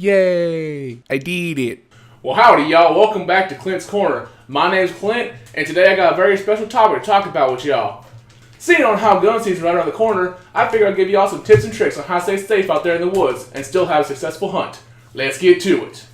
Yay! I did it. Well, howdy, y'all. Welcome back to Clint's Corner. My name's Clint, and today I got a very special topic to talk about with y'all. Seeing on how gun season right around the corner, I figured I'd give y'all some tips and tricks on how to stay safe out there in the woods and still have a successful hunt. Let's get to it.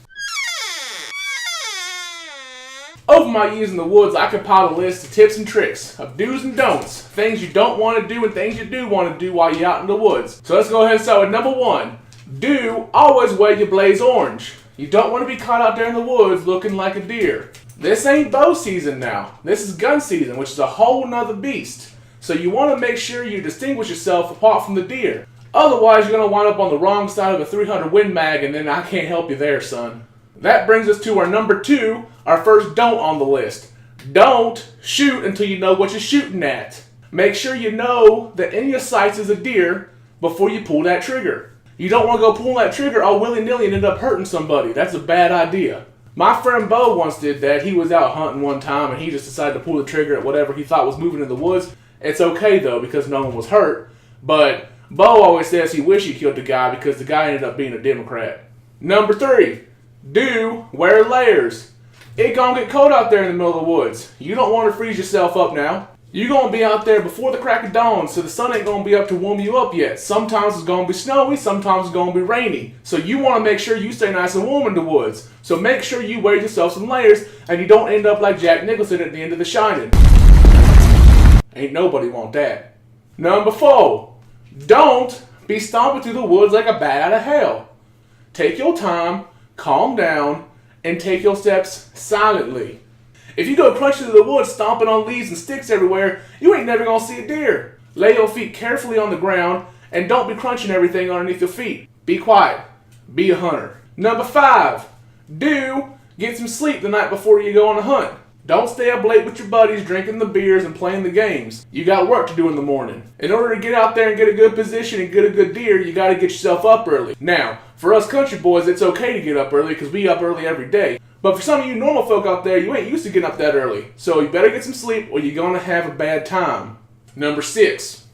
Over my years in the woods, I compiled a list of tips and tricks, of do's and don'ts, things you don't want to do and things you do want to do while you're out in the woods. So let's go ahead and start with number one. Do always wear your blaze orange. You don't want to be caught out there in the woods looking like a deer. This ain't bow season now. This is gun season, which is a whole nother beast. So you want to make sure you distinguish yourself apart from the deer. Otherwise, you're going to wind up on the wrong side of a 300 Win Mag, and then I can't help you there, son. That brings us to our number two, our first don't on the list. Don't shoot until you know what you're shooting at. Make sure you know that in your sights is a deer before you pull that trigger. You don't want to go pull that trigger all willy-nilly and end up hurting somebody. That's a bad idea. My friend Bo once did that. He was out hunting one time and he just decided to pull the trigger at whatever he thought was moving in the woods. It's okay though because no one was hurt. But Bo always says he wished he killed the guy because the guy ended up being a Democrat. Number three, do wear layers. It gonna get cold out there in the middle of the woods. You don't want to freeze yourself up now. You're going to be out there before the crack of dawn, so the sun ain't going to be up to warm you up yet. Sometimes it's going to be snowy, sometimes it's going to be rainy. So you want to make sure you stay nice and warm in the woods. So make sure you wear yourself some layers and you don't end up like Jack Nicholson at the end of The Shining. Ain't nobody want that. Number four, don't be stomping through the woods like a bat out of hell. Take your time, calm down, and take your steps silently. If you go crunching through the woods, stomping on leaves and sticks everywhere, you ain't never gonna see a deer. Lay your feet carefully on the ground and don't be crunching everything underneath your feet. Be quiet. Be a hunter. Number five, do get some sleep the night before you go on a hunt. Don't stay up late with your buddies drinking the beers and playing the games. You got work to do in the morning. In order to get out there and get a good position and get a good deer, you gotta get yourself up early. Now, for us country boys, it's okay to get up early because we up early every day. But for some of you normal folk out there, you ain't used to getting up that early. So you better get some sleep or you're going to have a bad time. Number six.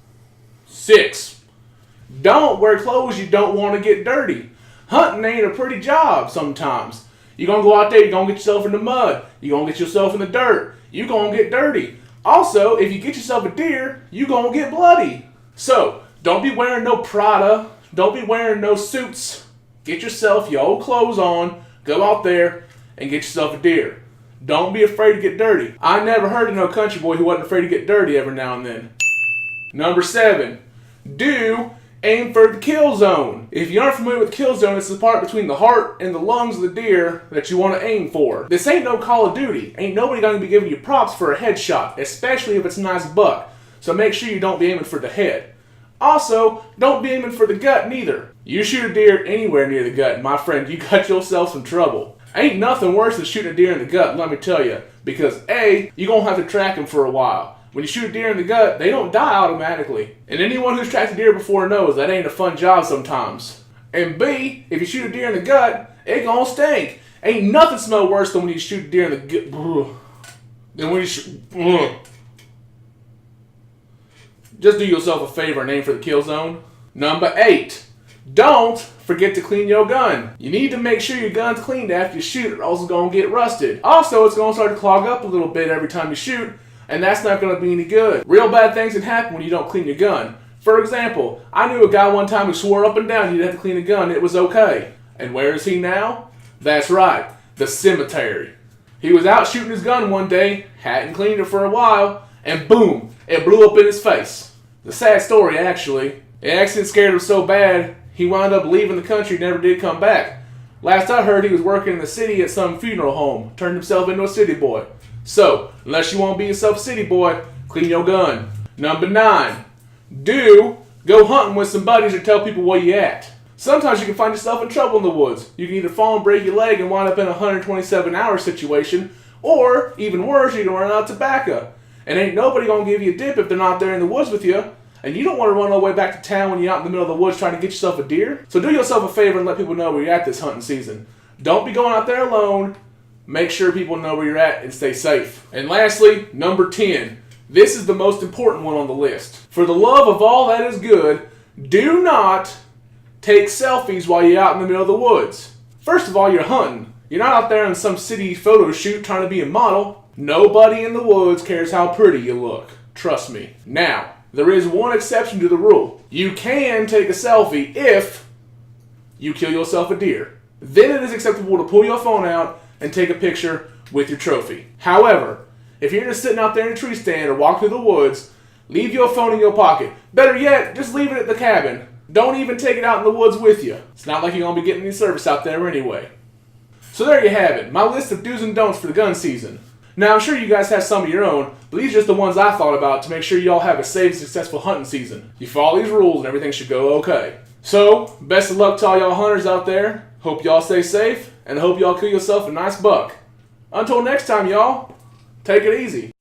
Don't wear clothes you don't want to get dirty. Hunting ain't a pretty job sometimes. You're going to go out there, you're going to get yourself in the mud. You're going to get yourself in the dirt. You're going to get dirty. Also, if you get yourself a deer, you're going to get bloody. So, don't be wearing no Prada. Don't be wearing no suits. Get yourself your old clothes on. Go out there and get yourself a deer. Don't be afraid to get dirty. I never heard of no country boy who wasn't afraid to get dirty every now and then. Number seven, do aim for the kill zone. If you aren't familiar with the kill zone, it's the part between the heart and the lungs of the deer that you want to aim for. This ain't no Call of Duty. Ain't nobody gonna be giving you props for a headshot, especially if it's a nice buck. So make sure you don't be aiming for the head. Also, don't be aiming for the gut neither. You shoot a deer anywhere near the gut, my friend, you got yourself some trouble. Ain't nothing worse than shooting a deer in the gut, let me tell you. Because A, you're going to have to track them for a while. When you shoot a deer in the gut, they don't die automatically. And anyone who's tracked a deer before knows that ain't a fun job sometimes. And B, if you shoot a deer in the gut, it gonna stink. Ain't nothing smell worse than when you shoot a deer in the gut. Then when you shoot... Just do yourself a favor and aim for the kill zone. Number 8. Don't forget to clean your gun. You need to make sure your gun's cleaned after you shoot or else it's going to get rusted. Also, it's going to start to clog up a little bit every time you shoot, and that's not going to be any good. Real bad things can happen when you don't clean your gun. For example, I knew a guy one time who swore up and down he'd have to clean a gun. It was okay. And where is he now? That's right, the cemetery. He was out shooting his gun one day, hadn't cleaned it for a while, and boom, it blew up in his face. It's a sad story, actually. The accident scared him so bad, he wound up leaving the country and never did come back. Last I heard, he was working in the city at some funeral home, turned himself into a city boy. So, unless you want to be yourself a city boy, clean your gun. Number 9. Do go hunting with some buddies or tell people where you at. Sometimes you can find yourself in trouble in the woods. You can either fall and break your leg and wind up in a 127-hour situation, or, even worse, you can run out of tobacco. And ain't nobody gonna give you a dip if they're not there in the woods with you. And you don't want to run all the way back to town when you're out in the middle of the woods trying to get yourself a deer. So do yourself a favor and let people know where you're at this hunting season. Don't be going out there alone. Make sure people know where you're at and stay safe. And lastly, number 10. This is the most important one on the list. For the love of all that is good, do not take selfies while you're out in the middle of the woods. First of all, you're hunting. You're not out there in some city photo shoot trying to be a model. Nobody in the woods cares how pretty you look. Trust me. Now, there is one exception to the rule. You can take a selfie if you kill yourself a deer. Then it is acceptable to pull your phone out and take a picture with your trophy. However, if you're just sitting out there in a tree stand or walk through the woods, leave your phone in your pocket. Better yet, just leave it at the cabin. Don't even take it out in the woods with you. It's not like you're going to be getting any service out there anyway. So there you have it, my list of do's and don'ts for the gun season. Now I'm sure you guys have some of your own, but these are just the ones I thought about to make sure you all have a safe and successful hunting season. You follow these rules and everything should go okay. So, best of luck to all y'all hunters out there. Hope y'all stay safe, and hope y'all kill yourself a nice buck. Until next time, y'all, take it easy.